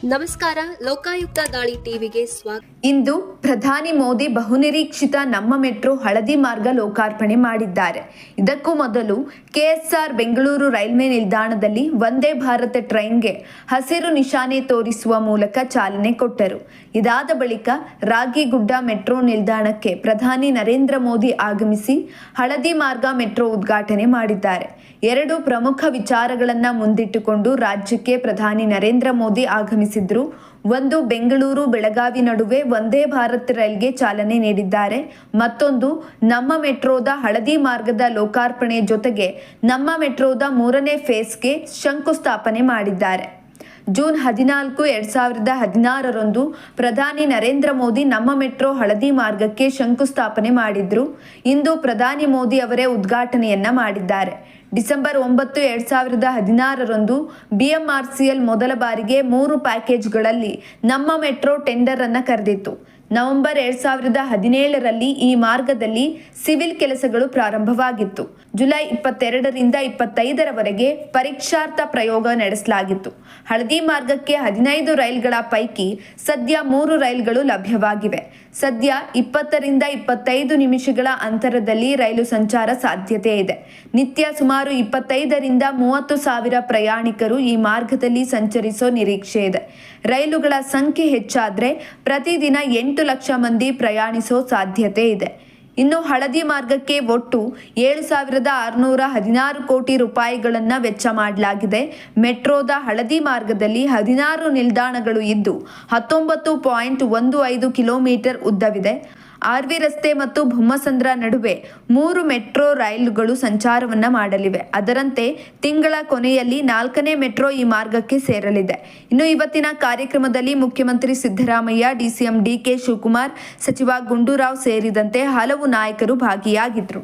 ನಮಸ್ಕಾರ, ಲೋಕಾಯುಕ್ತ ದಾಳಿ ಟಿವಿಗೆ ಸ್ವಾಗತ. ಇಂದು ಪ್ರಧಾನಿ ಮೋದಿ ಬಹುನಿರೀಕ್ಷಿತ ನಮ್ಮ ಮೆಟ್ರೋ ಹಳದಿ ಮಾರ್ಗ ಲೋಕಾರ್ಪಣೆ ಮಾಡಿದ್ದಾರೆ. ಇದಕ್ಕೂ ಮೊದಲು ಕೆಎಸ್ಆರ್ ಬೆಂಗಳೂರು ರೈಲ್ವೆ ನಿಲ್ದಾಣದಲ್ಲಿ ವಂದೇ ಭಾರತ್ ಟ್ರೈನ್ಗೆ ಹಸಿರು ನಿಶಾನೆ ತೋರಿಸುವ ಮೂಲಕ ಚಾಲನೆ ಕೊಟ್ಟರು. ಇದಾದ ಬಳಿಕ ರಾಗಿಗುಡ್ಡ ಮೆಟ್ರೋ ನಿಲ್ದಾಣಕ್ಕೆ ಪ್ರಧಾನಿ ನರೇಂದ್ರ ಮೋದಿ ಆಗಮಿಸಿ ಹಳದಿ ಮಾರ್ಗ ಮೆಟ್ರೋ ಉದ್ಘಾಟನೆ ಮಾಡಿದ್ದಾರೆ. ಎರಡು ಪ್ರಮುಖ ವಿಚಾರಗಳನ್ನು ಮುಂದಿಟ್ಟುಕೊಂಡು ರಾಜ್ಯಕ್ಕೆ ಪ್ರಧಾನಿ ನರೇಂದ್ರ ಮೋದಿ ಆಗಮಿಸಿದ್ರು. ಒಂದು, ಬೆಂಗಳೂರು ಬೆಳಗಾವಿ ನಡುವೆ ವಂದೇ ಭಾರತ್ ರೈಲ್ಗೆ ಚಾಲನೆ ನೀಡಿದ್ದಾರೆ. ಮತ್ತೊಂದು, ನಮ್ಮ ಮೆಟ್ರೋದ ಹಳದಿ ಮಾರ್ಗದ ಲೋಕಾರ್ಪಣೆ ಜೊತೆಗೆ ನಮ್ಮ ಮೆಟ್ರೋದ 3ನೇ ಫೇಸ್ಗೆ ಶಂಕುಸ್ಥಾಪನೆ ಮಾಡಿದ್ದಾರೆ. ಜೂನ್ 14, 2016ರಂದು ಪ್ರಧಾನಿ ನರೇಂದ್ರ ಮೋದಿ ನಮ್ಮ ಮೆಟ್ರೋ ಹಳದಿ ಮಾರ್ಗಕ್ಕೆ ಶಂಕುಸ್ಥಾಪನೆ ಮಾಡಿದ್ರು. ಇಂದು ಪ್ರಧಾನಿ ಮೋದಿ ಅವರೇ ಉದ್ಘಾಟನೆಯನ್ನ ಮಾಡಿದ್ದಾರೆ. ಡಿಸೆಂಬರ್ 9, 2016ರಂದು BMRCL ಮೊದಲ ಬಾರಿಗೆ 3 ಪ್ಯಾಕೇಜ್ಗಳಲ್ಲಿ ನಮ್ಮ ಮೆಟ್ರೋ ಟೆಂಡರ್ ಅನ್ನು ಕರೆದಿತ್ತು. ನವೆಂಬರ್ 2017ರಲ್ಲಿ ಈ ಮಾರ್ಗದಲ್ಲಿ ಸಿವಿಲ್ ಕೆಲಸಗಳು ಪ್ರಾರಂಭವಾಗಿತ್ತು. ಜುಲೈ 22ರಿಂದ 25ರವರೆಗೆ ಪರೀಕ್ಷಾರ್ಥ ಪ್ರಯೋಗ ನಡೆಸಲಾಗಿತ್ತು. ಹಳದಿ ಮಾರ್ಗಕ್ಕೆ 15 ರೈಲ್ಗಳ ಪೈಕಿ ಸದ್ಯ 3 ರೈಲ್ಗಳು ಲಭ್ಯವಾಗಿವೆ. ಸದ್ಯ 20ರಿಂದ 25 ನಿಮಿಷಗಳ ಅಂತರದಲ್ಲಿ ರೈಲು ಸಂಚಾರ ಸಾಧ್ಯತೆ ಇದೆ. ನಿತ್ಯ ಸುಮಾರು 25ರಿಂದ 30 ಸಾವಿರ ಪ್ರಯಾಣಿಕರು ಈ ಮಾರ್ಗದಲ್ಲಿ ಸಂಚರಿಸೋ ನಿರೀಕ್ಷೆ ಇದೆ. ರೈಲುಗಳ ಸಂಖ್ಯೆ ಹೆಚ್ಚಾದರೆ ಪ್ರತಿದಿನ 8 ಲಕ್ಷ ಮಂದಿ ಪ್ರಯಾಣಿಸೋ ಸಾಧ್ಯತೆ ಇದೆ. ಇನ್ನು ಹಳದಿ ಮಾರ್ಗಕ್ಕೆ ಒಟ್ಟು 7,616 ಕೋಟಿ ರೂಪಾಯಿಗಳನ್ನು ವೆಚ್ಚ ಮಾಡಲಾಗಿದೆ. ಮೆಟ್ರೋದ ಹಳದಿ ಮಾರ್ಗದಲ್ಲಿ 16 ನಿಲ್ದಾಣಗಳು ಇದ್ದು 19.15 ಕಿಲೋಮೀಟರ್ ಉದ್ದವಿದೆ. RV ರಸ್ತೆ ಮತ್ತು ಬೊಮ್ಮಸಂದ್ರ ನಡುವೆ 3 ಮೆಟ್ರೋ ರೈಲುಗಳು ಸಂಚಾರವನ್ನ ಮಾಡಲಿವೆ. ಅದರಂತೆ ತಿಂಗಳ ಕೊನೆಯಲ್ಲಿ 4ನೇ ಮೆಟ್ರೋ ಈ ಮಾರ್ಗಕ್ಕೆ ಸೇರಲಿದೆ. ಇನ್ನು ಇವತ್ತಿನ ಕಾರ್ಯಕ್ರಮದಲ್ಲಿ ಮುಖ್ಯಮಂತ್ರಿ ಸಿದ್ದರಾಮಯ್ಯ, DCM DK ಶಿವಕುಮಾರ್, ಸಚಿವ ಗುಂಡೂರಾವ್ ಸೇರಿದಂತೆ ಹಲವು ನಾಯಕರು ಭಾಗಿಯಾಗಿದ್ದರು.